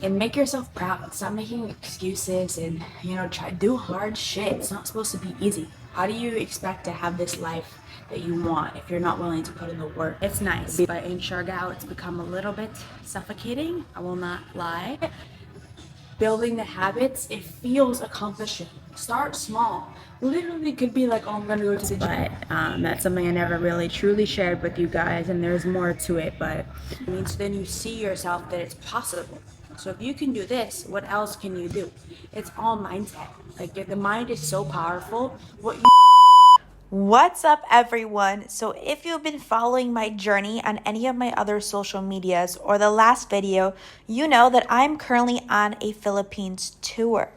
and make yourself proud. Stop making excuses and, try do hard shit. It's not supposed to be easy. How do you expect to have this life that you want if you're not willing to put in the work? It's nice, but in Siargao, it's become a little bit suffocating. I will not lie. Building the habits, it feels accomplishing. Start small. Literally could be like, oh, I'm gonna go to the gym. But that's something I never really truly shared with you guys, and there's more to it. But it means then you see yourself that it's possible. So if you can do this, what else can you do? It's all mindset. Like the mind is so powerful. What's up, everyone? So if you've been following my journey on any of my other social medias or the last video, you know that I'm currently on a Philippines tour.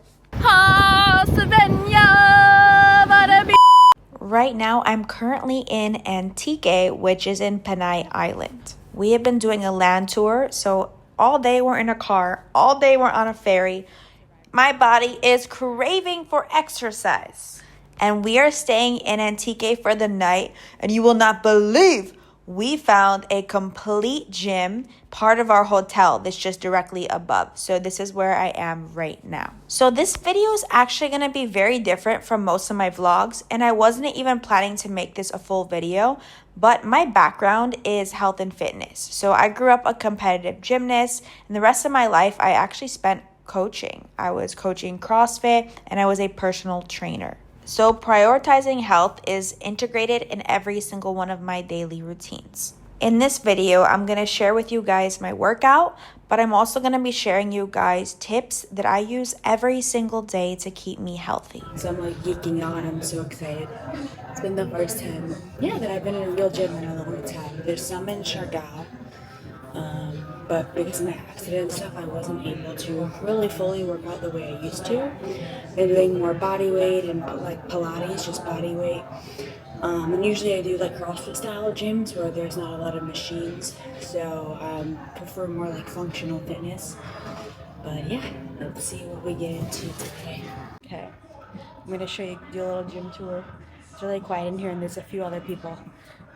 Right now, I'm currently in Antique, which is in Panay Island. We have been doing a land tour, so all day we're in a car, all day we're on a ferry. My body is craving for exercise. And we are staying in Antique for the night, and you will not believe we found a complete gym, part of our hotel that's just directly above. So this is where I am right now. So this video is actually going to be very different from most of my vlogs, and I wasn't even planning to make this a full video, but my background is health and fitness. So I grew up a competitive gymnast, and the rest of my life I actually spent coaching. I was coaching CrossFit, and I was a personal trainer. So prioritizing health is integrated in every single one of my daily routines. In this video, I'm going to share with you guys my workout, but I'm also going to be sharing you guys tips that I use every single day to keep me healthy. So I'm like geeking out. I'm so excited. It's been the first time, that I've been in a real gym in a long time. There's some in Siargao. But because of my accident and stuff, I wasn't able to really fully work out the way I used to. Been doing more body weight and like Pilates, just body weight. And usually I do like CrossFit style gyms where there's not a lot of machines. So prefer more like functional fitness. But yeah, let's see what we get into today. Okay, I'm gonna show you, do a little gym tour. It's really quiet in here and there's a few other people.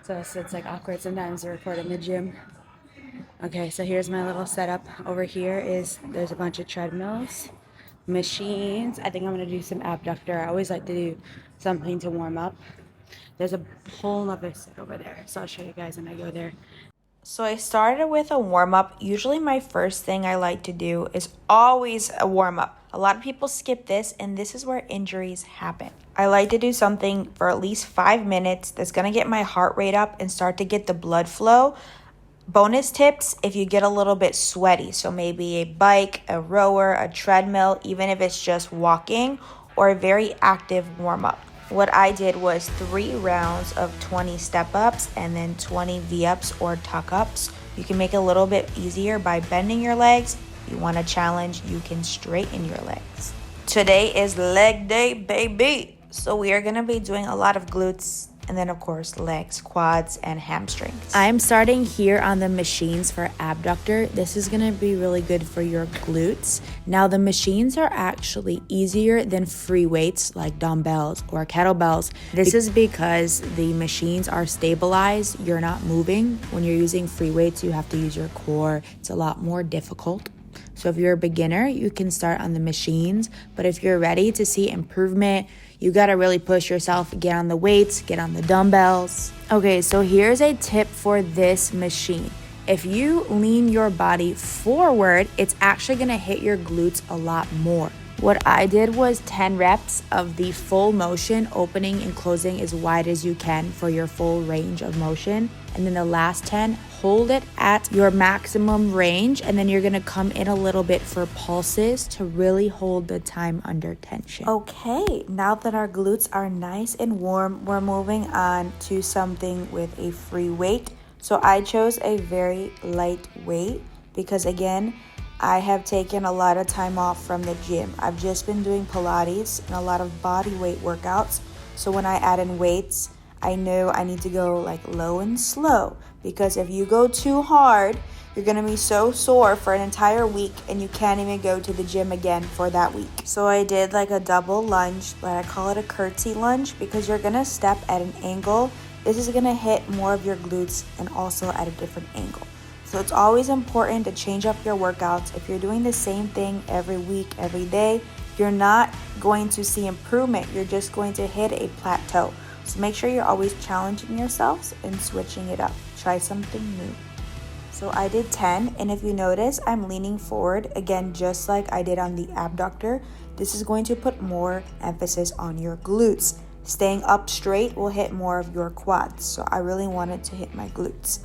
So it's like awkward sometimes to record in the gym. Okay, so here's my little setup. Over here there's a bunch of treadmills, machines. I think I'm gonna do some abductor. I always like to do something to warm up. There's a whole other set over there, so I'll show you guys when I go there. So I started with a warm-up. Usually my first thing I like to do is always a warm-up. A lot of people skip this, and this is where injuries happen. I like to do something for at least 5 minutes that's gonna get my heart rate up and start to get the blood flow. Bonus tips if you get a little bit sweaty, so maybe a bike, a rower, a treadmill, even if it's just walking, or a very active warm-up. What I did was 3 rounds of 20 step-ups and then 20 V-ups or tuck-ups. You can make it a little bit easier by bending your legs. If you want a challenge, you can straighten your legs. Today is leg day, baby. So we are going to be doing a lot of glutes, and then of course legs, quads, and hamstrings. I'm starting here on the machines for abductor. This is gonna be really good for your glutes. Now the machines are actually easier than free weights like dumbbells or kettlebells. This is because the machines are stabilized. You're not moving. When you're using free weights, you have to use your core. It's a lot more difficult. So if you're a beginner, you can start on the machines. But if you're ready to see improvement, you gotta really push yourself, get on the weights, get on the dumbbells. Okay, so here's a tip for this machine. If you lean your body forward, it's actually gonna hit your glutes a lot more. What I did was 10 reps of the full motion, opening and closing as wide as you can for your full range of motion. And then the last 10, hold it at your maximum range, and then you're gonna come in a little bit for pulses to really hold the time under tension. Okay, now that our glutes are nice and warm, we're moving on to something with a free weight. So I chose a very light weight because again, I have taken a lot of time off from the gym. I've just been doing Pilates and a lot of body weight workouts. So when I add in weights, I know I need to go like low and slow, because if you go too hard, you're gonna be so sore for an entire week and you can't even go to the gym again for that week. So I did like a double lunge, but I call it a curtsy lunge because you're gonna step at an angle. This is gonna hit more of your glutes and also at a different angle. So it's always important to change up your workouts. If you're doing the same thing every week, every day, you're not going to see improvement. You're just going to hit a plateau. So make sure you're always challenging yourselves and switching it up. Try something new. So I did 10, and if you notice, I'm leaning forward again, just like I did on the abductor. This is going to put more emphasis on your glutes. Staying up straight will hit more of your quads. So I really wanted to hit my glutes.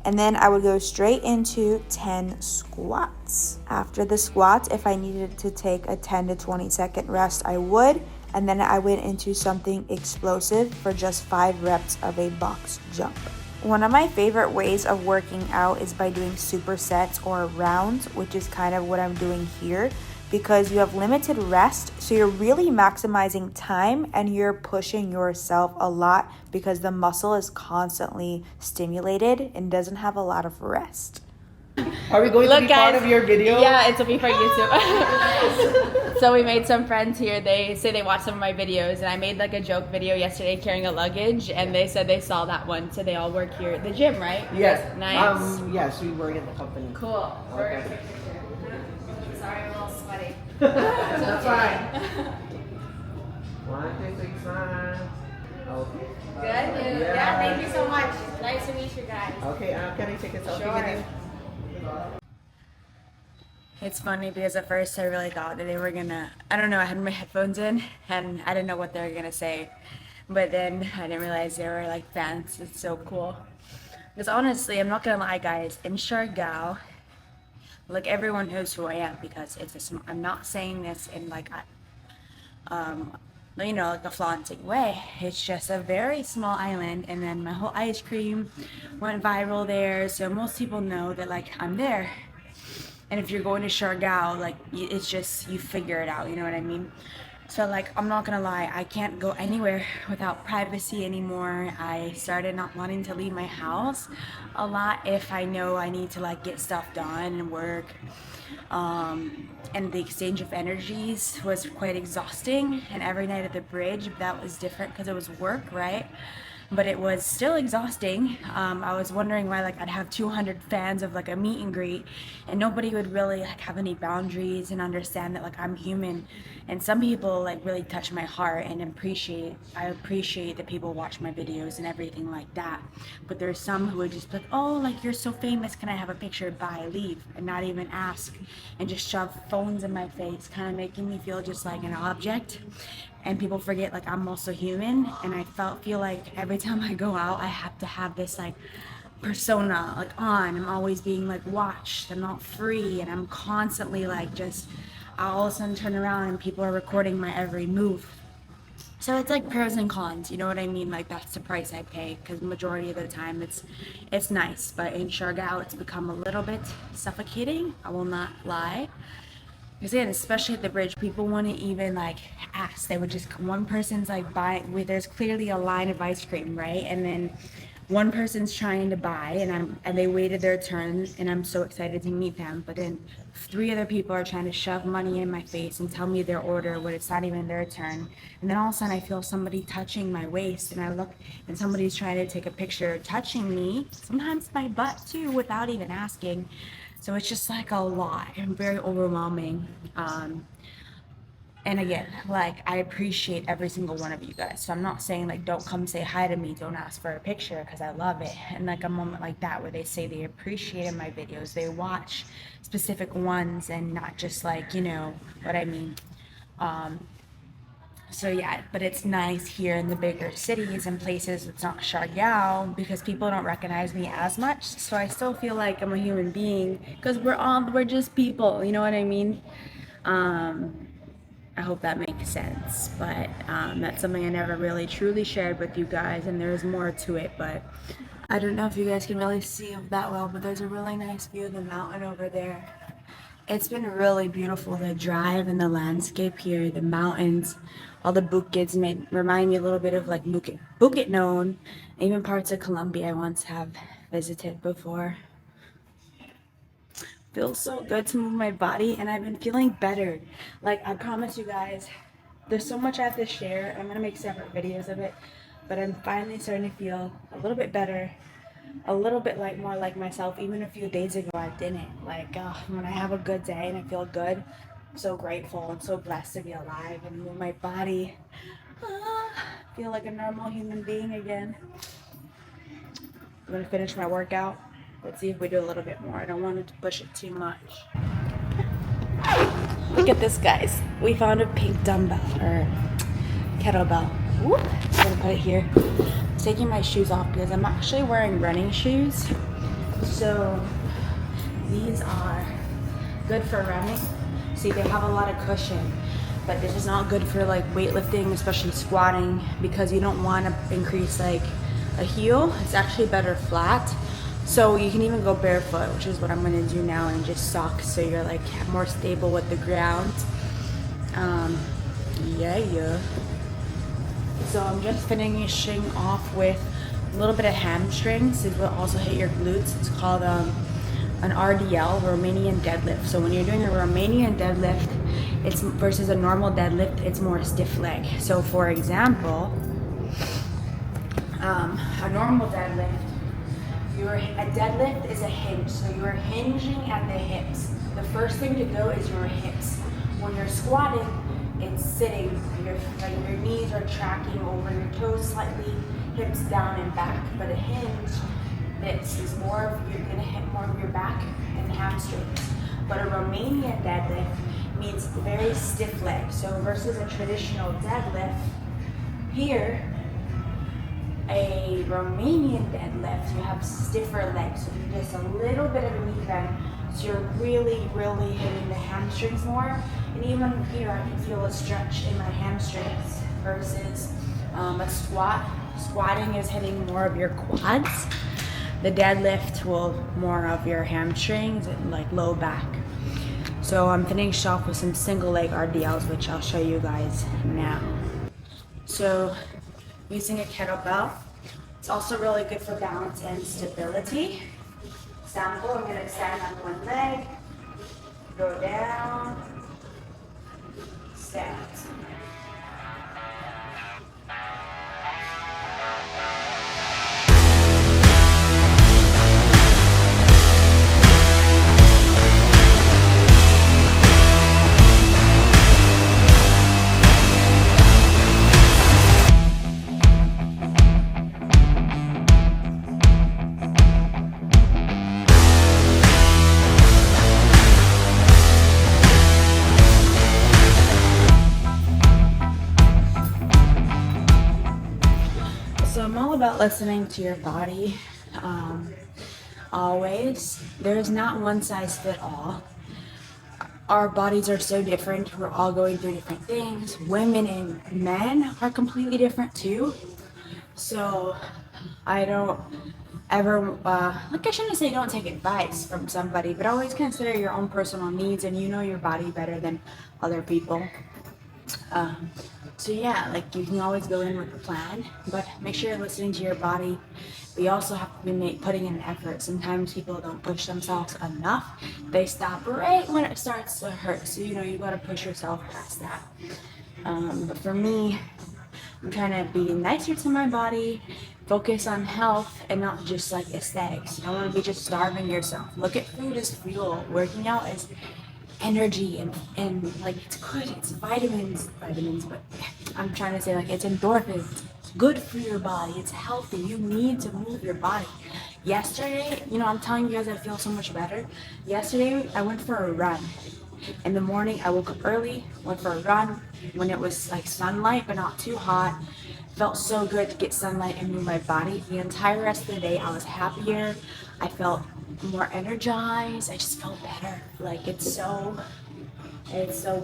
And then I would go straight into 10 squats. After the squats, if I needed to take a 10 to 20 second rest, I would. And then I went into something explosive for just 5 reps of a box jump. One of my favorite ways of working out is by doing supersets or rounds, which is kind of what I'm doing here, because you have limited rest, so you're really maximizing time and you're pushing yourself a lot because the muscle is constantly stimulated and doesn't have a lot of rest. Are we going to be part of your video? Yeah, it'll be for YouTube. So we made some friends here. They say they watch some of my videos, and I made like a joke video yesterday carrying a luggage, and they said they saw that one. So they all work here at the gym, right? Yes. Nice. Yes, we work at the company. Cool. Okay. Sorry, I'm a little sweaty. That's fine. 1, 2, 3, 5. Okay. Good. Yeah. Thank you so much. Nice to meet you guys. Okay, can I take a selfie Sure. with you? It's funny because at first I really thought that they were gonna, I don't know, I had my headphones in and I didn't know what they were gonna say. But then I didn't realize they were like fans. It's so cool. Because honestly, I'm not gonna lie, guys, in Siargao, like everyone knows who I am because I'm not saying this in like like a flaunting way. It's just a very small island, and then my whole ice cream went viral there, so most people know that like I'm there. And if you're going to Siargao, like it's just, you figure it out, you know what I mean? So like, I'm not gonna lie, I can't go anywhere without privacy anymore. I started not wanting to leave my house a lot if I know I need to like get stuff done and work. And the exchange of energies was quite exhausting, and every night at the bridge that was different because it was work, right? But it was still exhausting. I was wondering why like I'd have 200 fans of like a meet and greet and nobody would really like have any boundaries and understand that like I'm human. And some people like really touch my heart and I appreciate that people watch my videos and everything like that. But there's some who would just be like, oh, like you're so famous, can I have a picture? Bye, leave, and not even ask, and just shove phones in my face, kind of making me feel just like an object. And people forget like I'm also human, and I feel like every time I go out I have to have this like persona like on. I'm always being like watched, I'm not free, and I'm constantly like just, I'll all of a sudden turn around and people are recording my every move. So it's like pros and cons, you know what I mean? Like that's the price I pay, because the majority of the time it's nice, but in Siargao it's become a little bit suffocating, I will not lie. Because again, especially at the bridge, people wouldn't even like ask. They would just, one person's like buying, there's clearly a line of ice cream, right? And then one person's trying to buy, and they waited their turn, and I'm so excited to meet them. But then 3 other people are trying to shove money in my face and tell me their order when it's not even their turn. And then all of a sudden I feel somebody touching my waist, and I look and somebody's trying to take a picture touching me, sometimes my butt too, without even asking. So it's just like a lot and very overwhelming. And again, like I appreciate every single one of you guys. So I'm not saying like don't come say hi to me, don't ask for a picture, because I love it. And like a moment like that where they say they appreciated my videos, they watch specific ones and not just like, you know what I mean. So yeah, but it's nice here in the bigger cities and places it's not Siargao, because people don't recognize me as much. So I still feel like I'm a human being, because we're just people, you know what I mean? I hope that makes sense, but that's something I never really truly shared with you guys, and there's more to it, but I don't know if you guys can really see it that well, but there's a really nice view of the mountain over there. It's been really beautiful, the drive and the landscape here, the mountains, all the bukits remind me a little bit of like Bukit known, even parts of Colombia I once have visited before. Feels so good to move my body, and I've been feeling better. Like I promise you guys, there's so much I have to share. I'm gonna make separate videos of it, but I'm finally starting to feel a little bit better. a little bit like more like myself. Even a few days ago, I didn't. Like when I have a good day and I feel good, I'm so grateful and so blessed to be alive and move my body. Feel like a normal human being again. I'm gonna finish my workout. Let's see if we do a little bit more. I don't want to push it too much. Look at this, guys. We found a pink dumbbell or kettlebell. Whoop. I'm gonna put it here. I'm taking my shoes off because I'm actually wearing running shoes. So these are good for running. See, they have a lot of cushion, but this is not good for like weightlifting, especially squatting, because you don't want to increase like a heel. It's actually better flat. So you can even go barefoot, which is what I'm gonna do now, and just socks so you're like more stable with the ground. Yeah. So I'm just finishing off with a little bit of hamstrings. It will also hit your glutes. It's called an RDL, Romanian deadlift. So when you're doing a Romanian deadlift, it's versus a normal deadlift, it's more stiff leg. So for example, a normal deadlift, a deadlift is a hinge. So you're hinging at the hips. The first thing to go is your hips. When you're squatting, it's sitting. Your knees are tracking over your toes slightly, hips down and back. But a hinge, this is more of, you're gonna hit more of your back and hamstrings. But a Romanian deadlift means very stiff leg. So versus a traditional deadlift, here, a Romanian deadlift, you have stiffer legs. So you just a little bit of a knee bend. So you're really hitting the hamstrings more. And even here, I can feel a stretch in my hamstrings versus a squat. Squatting is hitting more of your quads. The deadlift will more of your hamstrings and like low back. So I'm finished off with some single leg RDLs, which I'll show you guys now. So using a kettlebell, it's also really good for balance and stability. Example, I'm gonna stand on one leg, go down, stand. So I'm all about listening to your body. Always. There's not one size fit all. Our bodies are so different. We're all going through different things. Women and men are completely different too. So I don't ever, like I shouldn't say don't take advice from somebody, but always consider your own personal needs, and you know your body better than other people. So yeah, like you can always go in with a plan, but make sure you're listening to your body. We also have to be putting in effort. Sometimes people don't push themselves enough. They stop right when it starts to hurt. So you gotta push yourself past that. But for me, I'm trying to be nicer to my body, focus on health and not just like aesthetics. You don't want to be just starving yourself. Look at food as fuel. Working out as energy and like it's good. It's vitamins, but I'm trying to say like it's endorphins. It's good for your body. It's healthy. You need to move your body. Yesterday, I'm telling you guys I feel so much better. Yesterday, I went for a run. In the morning, I woke up early, went for a run when it was like sunlight, but not too hot. Felt so good to get sunlight and move my body. The entire rest of the day, I was happier. I felt more energized. I just felt better. Like it's so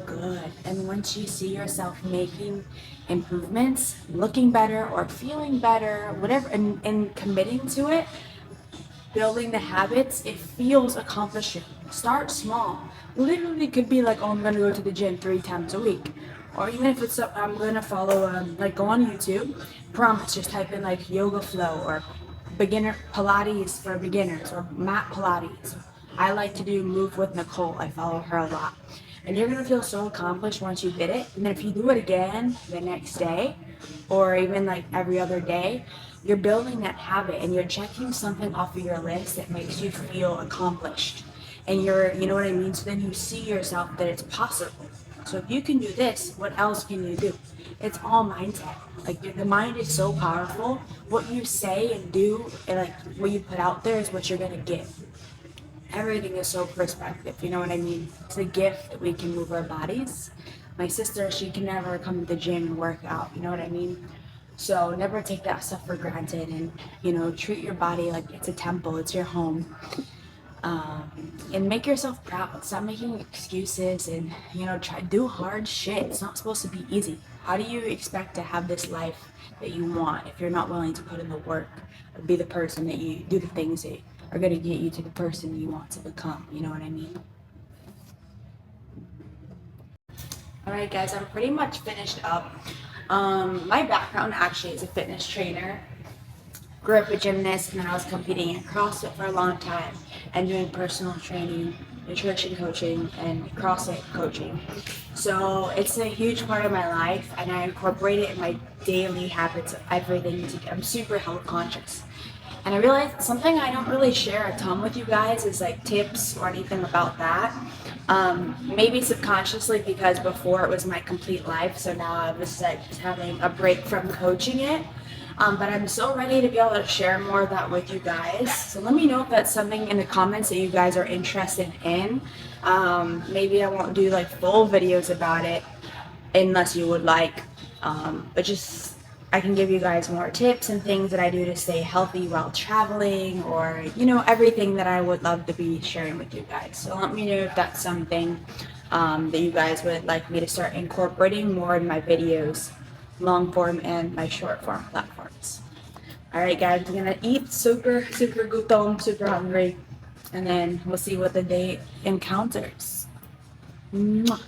good. And once you see yourself making improvements, looking better or feeling better, whatever, and committing to it, building the habits, it feels accomplishing. Start small. Literally could be like, oh, I'm gonna go to the gym 3 times a week. Or even if it's, I'm gonna follow, like go on YouTube, prompts, just type in like yoga flow or beginner Pilates for beginners or mat Pilates. I like to do Move with Nicole. I follow her a lot. And you're gonna feel so accomplished once you did it. And then if you do it again the next day, or even like every other day, you're building that habit and you're checking something off of your list that makes you feel accomplished. And you know what I mean? So then you see yourself that it's possible. So if you can do this, what else can you do? It's all mindset. Like the mind is so powerful. What you say and do and like what you put out there is what you're gonna get. Everything is so perspective, you know what I mean? It's a gift that we can move our bodies. My sister, she can never come to the gym and work out, you know what I mean? So never take that stuff for granted and, you know, treat your body like it's a temple, it's your home. And make yourself proud. Stop making excuses and, you know, try do hard shit. It's not supposed to be easy. How do you expect to have this life that you want if you're not willing to put in the work or be the person that you do the things that are going to get you to the person you want to become? You know what I mean? All right, guys, I'm pretty much finished up. My background actually is a fitness trainer. Grew up a gymnast, and then I was competing at CrossFit for a long time and doing personal training, nutrition coaching, and CrossFit coaching. So it's a huge part of my life, and I incorporate it in my daily habits of everything. I'm super health conscious. And I realized something I don't really share a ton with you guys is like tips or anything about that. Maybe subconsciously because before it was my complete life, so now I was like having a break from coaching it. But I'm so ready to be able to share more of that with you guys. So let me know if that's something in the comments that you guys are interested in. Maybe I won't do like full videos about it unless you would like. But just I can give you guys more tips and things that I do to stay healthy while traveling, or you know, everything that I would love to be sharing with you guys. So let me know if that's something that you guys would like me to start incorporating more in my videos, long form and my short form platforms. All right, guys, I'm gonna eat super gutom, super hungry, and then we'll see what the day encounters. Mwah.